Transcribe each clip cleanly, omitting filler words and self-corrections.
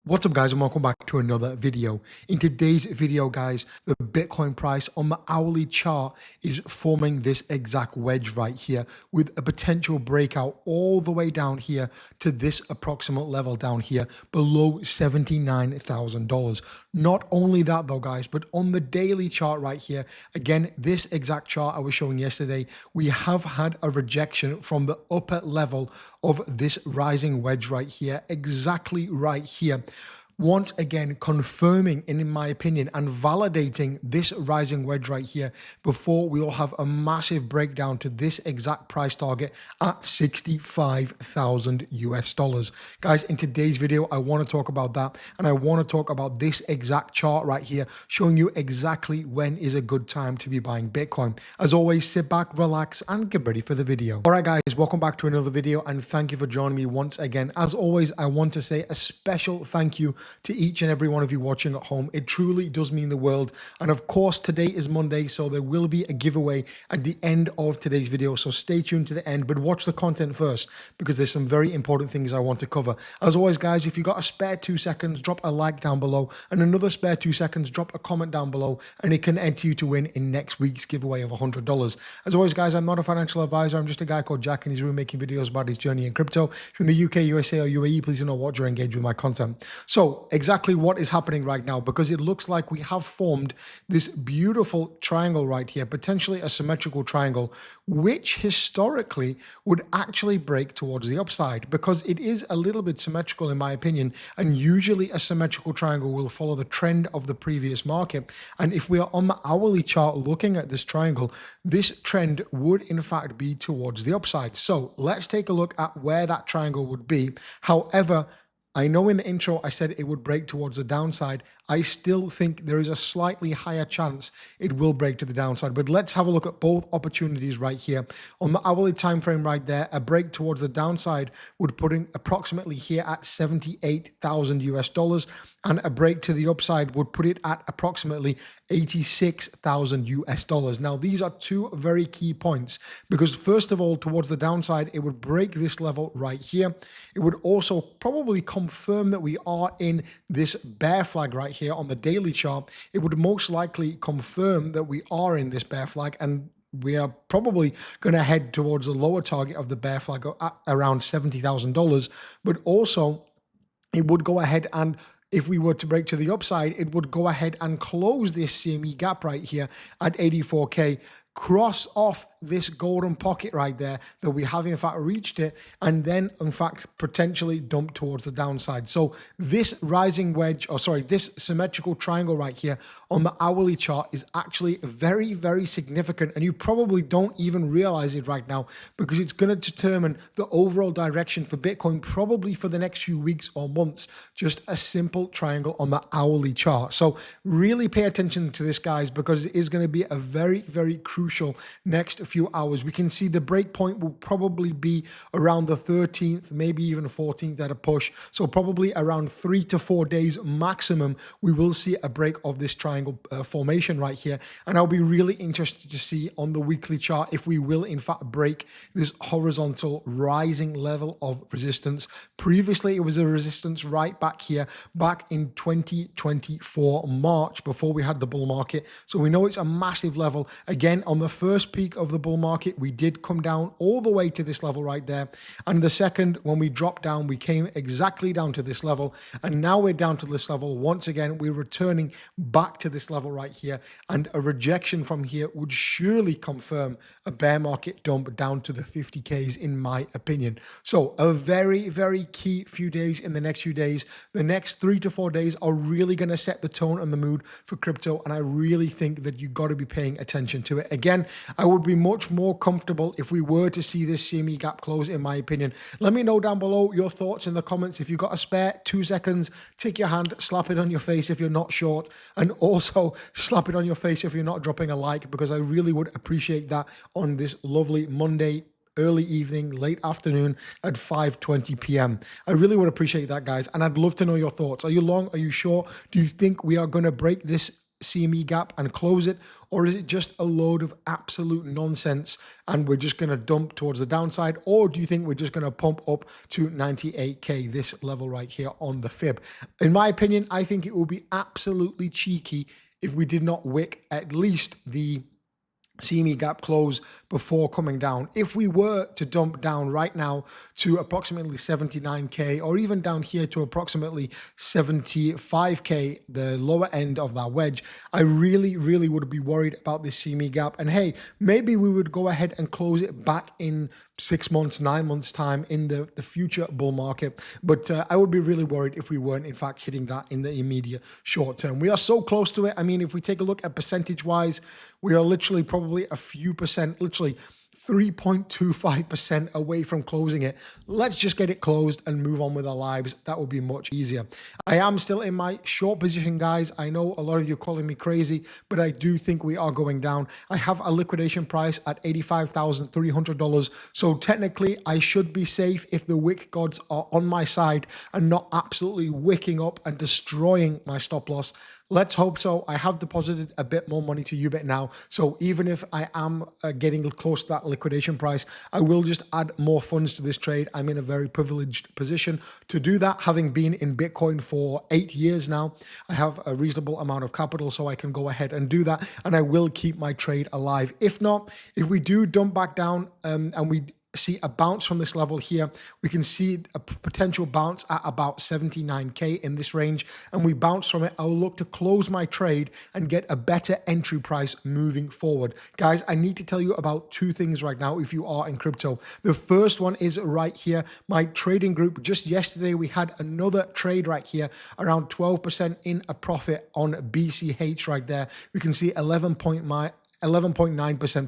What's up guys, and welcome back to another video. In today's video guys, the Bitcoin price on the hourly chart is forming this exact wedge right here with a potential breakout all the way down here to this approximate level down here below $79,000. Not only that though guys, but on the daily chart right here, again, this exact chart I was showing yesterday, we have had a rejection from the upper level of this rising wedge right here, exactly right here. Once again, confirming, in my opinion, and validating this rising wedge right here before we will have a massive breakdown to this exact price target at 65,000 US dollars. Guys, in today's video, I want to talk about that, and I want to talk about this exact chart right here, showing you exactly when is a good time to be buying Bitcoin. As always, sit back, relax, and get ready for the video. All right, guys, welcome back to another video, and thank you for joining me once again. As always, I want to say a special thank you to each and every one of you watching at home. It truly does mean the world. And of course, today is Monday, so there will be a giveaway at the end of today's video. So stay tuned to the end, but watch the content first because there's some very important things I want to cover. As always, guys, if you got a spare 2 seconds, drop a like down below, and another spare 2 seconds, drop a comment down below, and it can enter you to win in next week's giveaway of $100. As always, guys, I'm not a financial advisor. I'm just a guy called Jack, and he's really making videos about his journey in crypto. If you're in the UK, USA, or UAE, please do not watch or engage with my content. So exactly what is happening right now, because it looks like we have formed this beautiful triangle right here, potentially a symmetrical triangle, which historically would actually break towards the upside because it is a little bit symmetrical in my opinion, and usually a symmetrical triangle will follow the trend of the previous market. And if we are on the hourly chart looking at this triangle, this trend would in fact be towards the upside. So let's take a look at where that triangle would be. However, I know in the intro I said it would break towards the downside. I still think there is a slightly higher chance it will break to the downside. But let's have a look at both opportunities right here. On the hourly time frame right there, a break towards the downside would put in approximately here at 78,000 US dollars, and a break to the upside would put it at approximately 86,000 US dollars. Now, these are two very key points because first of all, towards the downside, it would break this level right here. It would also probably confirm that we are in this bear flag right here on the daily chart. It would most likely confirm that we are in this bear flag, and we are probably going to head towards the lower target of the bear flag at around $70,000. But also, it would go ahead and, if we were to break to the upside, it would go ahead and close this CME gap right here at 84K, cross off this golden pocket right there that we have in fact reached it, and then in fact potentially dump towards the downside. So this rising wedge, or sorry, this symmetrical triangle right here on the hourly chart is actually very, very significant, and you probably don't even realize it right now because it's going to determine the overall direction for Bitcoin probably for the next few weeks or months. Just a simple triangle on the hourly chart. So really pay attention to this, guys, because it is going to be a very, very crucial next few hours. We can see the break point will probably be around the 13th, maybe even 14th at a push. So probably around 3 to 4 days maximum, we will see a break of this triangle formation right here. And I'll be really interested to see on the weekly chart if we will in fact break this horizontal rising level of resistance. Previously, it was a resistance right back here, back in 2024 March, before we had the bull market. So we know it's a massive level. Again, on the first peak of the bull market, we did come down all the way to this level right there. And the second, when we dropped down, we came exactly down to this level. And now we're down to this level. Once again, we're returning back to this level right here. And a rejection from here would surely confirm a bear market dump down to the 50Ks, in my opinion. So a very, very key few days in the next few days. The next 3 to 4 days are really going to set the tone and the mood for crypto. And I really think that you got to be paying attention to it. Again, I would be much more comfortable if we were to see this CME gap close, in my opinion. Let me know down below your thoughts in the comments. If you've got a spare 2 seconds, take your hand, slap it on your face if you're not short, and also slap it on your face if you're not dropping a like, because I really would appreciate that on this lovely Monday early evening, late afternoon at 5:20 p.m. I really would appreciate that, guys. And I'd love to know your thoughts. Are you long? Are you short? Do you think we are going to break this CME gap and close it, or is it just a load of absolute nonsense and we're just going to dump towards the downside? Or do you think we're just going to pump up to 98K, this level right here on the fib? In my opinion, I think it would be absolutely cheeky if we did not wick at least the CME gap close before coming down. If we were to dump down right now to approximately 79K, or even down here to approximately 75K, the lower end of that wedge, I really would be worried about this CME gap. And hey, maybe we would go ahead and close it back in 6 months, 9 months time in the future bull market. But I would be really worried if we weren't in fact hitting that in the immediate short term. We are so close to it. I mean, if we take a look at percentage wise, we are literally probably a few percent, literally 3.25% away from closing it. Let's just get it closed and move on with our lives. That would be much easier. I am still in my short position, guys. I know a lot of you are calling me crazy, but I do think we are going down. I have a liquidation price at $85,300. So technically, I should be safe if the wick gods are on my side and not absolutely wicking up and destroying my stop loss. Let's hope so. I have deposited a bit more money to Ubit now. So even if I am getting close to that liquidation price, I will just add more funds to this trade. I'm in a very privileged position to do that. Having been in Bitcoin for 8 years now, I have a reasonable amount of capital, so I can go ahead and do that. And I will keep my trade alive. If not, if we do dump back down and we see a bounce from this level here, we can see a potential bounce at about 79K in this range, and we bounce from it, I'll look to close my trade and get a better entry price moving forward. Guys, I need to tell you about two things right now if you are in crypto. The first one is right here, my trading group. Just yesterday we had another trade right here, around 12% in a profit on BCH right there. We can see 11.9%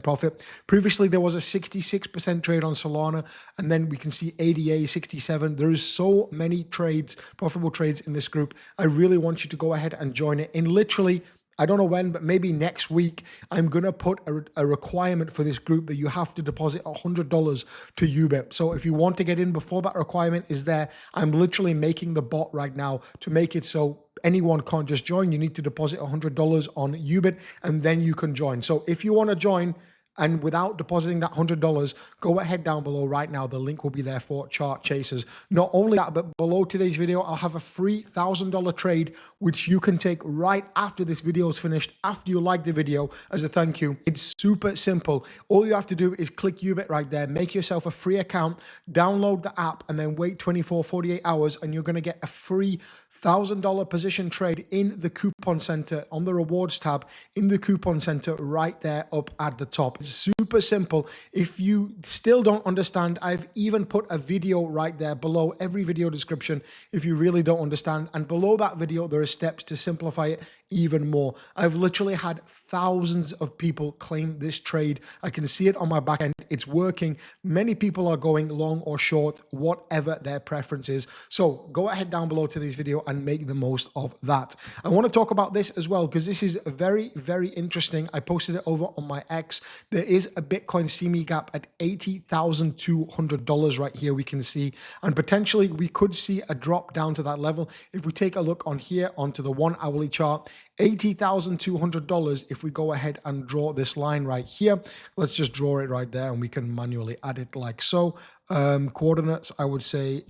profit. Previously, there was a 66% trade on Solana, and then we can see ADA 67. There is so many trades, profitable trades in this group. I really want you to go ahead and join it. In literally, I don't know when, but maybe next week, I'm going to put a requirement for this group that you have to deposit $100 to Ubit. So if you want to get in before that requirement is there, I'm literally making the bot right now to make it so anyone can't just join. You need to deposit $100 on Ubit and then you can join. So if you want to join and without depositing that $100, go ahead down below right now. The link will be there for chart chasers. Not only that, but below today's video, I'll have a free $1,000 trade, which you can take right after this video is finished, after you like the video as a thank you. It's super simple. All you have to do is click Ubit right there, make yourself a free account, download the app, and then wait 24, 48 hours, and you're going to get a free $1,000 position trade in the coupon center on the rewards tab in the coupon center right there up at the top. It's super simple. If you still don't understand, I've even put a video right there below every video description if you really don't understand. And below that video, there are steps to simplify it even more. I've literally had thousands of people claim this trade. I can see it on my back end. It's working. Many people are going long or short, whatever their preference is. So go ahead down below today's video and make the most of that. I want to talk about this as well because this is very, very interesting. I posted it over on my X. There is a Bitcoin CME gap at $80,200 right here, we can see, and potentially we could see a drop down to that level. If we take a look on here onto the 1 hourly chart, $80,200. If we go ahead and draw this line right here, let's just draw it right there and we can manually add it like so. Coordinates, I would say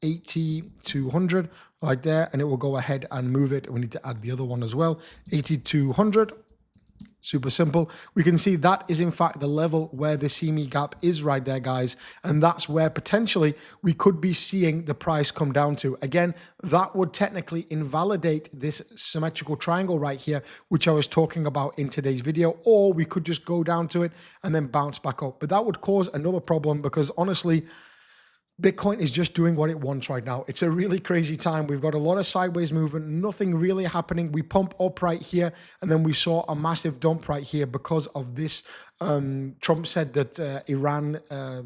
80,200 right there, and it will go ahead and move it. We need to add the other one as well, 8,200. Super simple. We can see that is in fact the level where the CME gap is right there, guys. And that's where potentially we could be seeing the price come down to. Again, that would technically invalidate this symmetrical triangle right here, which I was talking about in today's video, or we could just go down to it and then bounce back up. But that would cause another problem because honestly, Bitcoin is just doing what it wants right now. It's a really crazy time. We've got a lot of sideways movement, nothing really happening. We pump up right here, and then we saw a massive dump right here because of this Trump said that Iran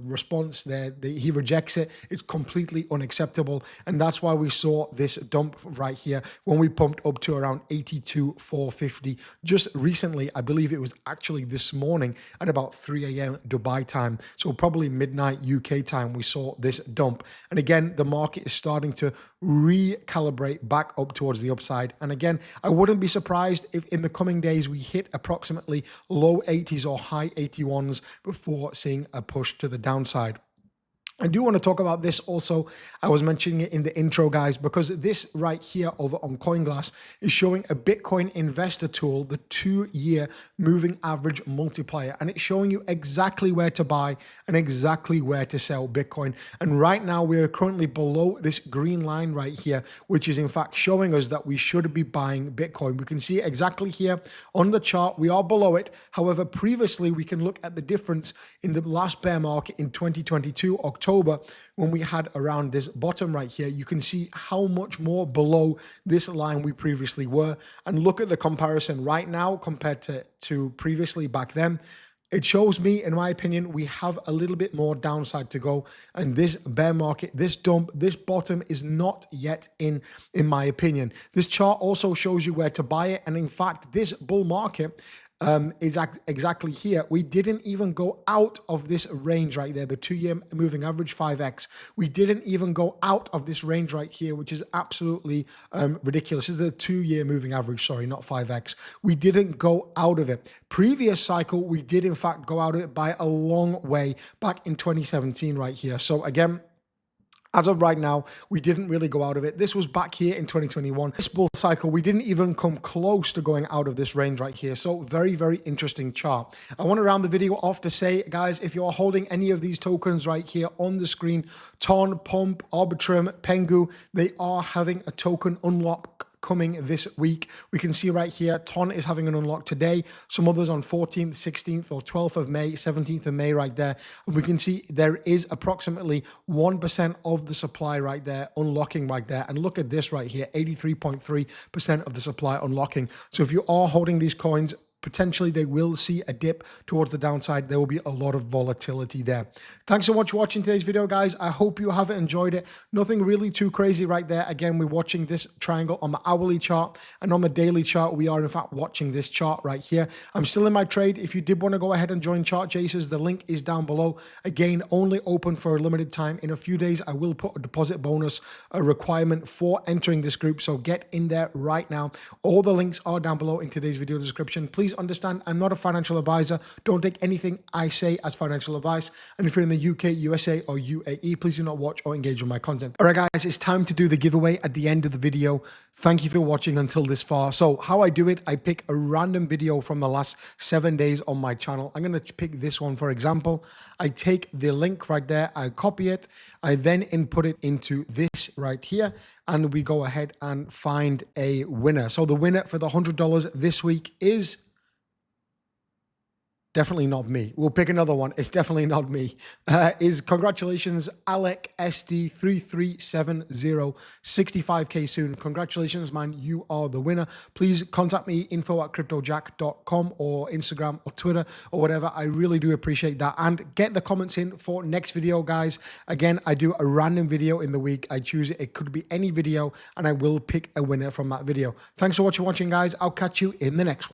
response there, he rejects it. It's completely unacceptable. And that's why we saw this dump right here when we pumped up to around 82,450 just recently. I believe it was actually this morning at about 3 a.m. Dubai time. So probably midnight UK time, we saw this dump. And again, the market is starting to recalibrate back up towards the upside. And again, I wouldn't be surprised if in the coming days we hit approximately low 80s or high 81s before seeing a push to the downside. I do want to talk about this also. I was mentioning it in the intro, guys, because this right here over on CoinGlass is showing a Bitcoin investor tool, the 2-year moving average multiplier, and it's showing you exactly where to buy and exactly where to sell Bitcoin. And right now we are currently below this green line right here, which is in fact showing us that we should be buying Bitcoin. We can see it exactly here on the chart. We are below it. However, previously we can look at the difference in the last bear market in 2022, October, when we had around this bottom right here. You can see how much more below this line we previously were. And look at the comparison right now compared to previously back then. It shows me, in my opinion, we have a little bit more downside to go. And this bear market, this dump, this bottom is not yet in my opinion. This chart also shows you where to buy it. And in fact, this bull market is exactly here. We didn't even go out of this range right there, the 2-year moving average 5x. We didn't even go out of this range right here, which is absolutely ridiculous. This is the 2-year moving average, sorry, not 5x. We didn't go out of it. Previous cycle, we did in fact go out of it by a long way back in 2017 right here. So again, as of right now, we didn't really go out of it. This was back here in 2021. This bull cycle, we didn't even come close to going out of this range right here. So very, very interesting chart. I want to round the video off to say, guys, if you're holding any of these tokens right here on the screen, Ton, Pump, Arbitrum, Pengu, they are having a token unlock coming this week. We can see right here, Ton is having an unlock today. Some others on 14th, 16th, or 12th of May, 17th of May right there. And we can see there is approximately 1% of the supply right there, unlocking right there. And look at this right here, 83.3% of the supply unlocking. So if you are holding these coins, potentially they will see a dip towards the downside. There will be a lot of volatility there. Thanks so much for watching today's video, guys. I hope you have enjoyed it. Nothing really too crazy right there. Again, we're watching this triangle on the hourly chart, and on the daily chart, we are in fact watching this chart right here. I'm still in my trade. If you did want to go ahead and join Chart Chasers, the link is down below. Again, only open for a limited time. In a few days, I will put a deposit bonus, a requirement for entering this group. So get in there right now. All the links are down below in today's video description. Please understand, I'm not a financial advisor. Don't take anything I say as financial advice. And if you're in the UK, USA, or UAE, please do not watch or engage with my content. All right, guys, it's time to do the giveaway at the end of the video. Thank you for watching until this far. So how I do it, I pick a random video from the last 7 days on my channel. I'm going to pick this one, for example. I take the link right there, I copy it, I then input it into this right here, and we go ahead and find a winner. So the winner for the $100 this week is definitely not me. We'll pick another one. It's definitely not me. Congratulations, Alec SD3370, 65K soon. Congratulations, man. You are the winner. Please contact me, info@cryptojack.com or Instagram or Twitter or whatever. I really do appreciate that. And get the comments in for next video, guys. Again, I do a random video in the week. I choose it. It could be any video, and I will pick a winner from that video. Thanks for watching, guys. I'll catch you in the next one.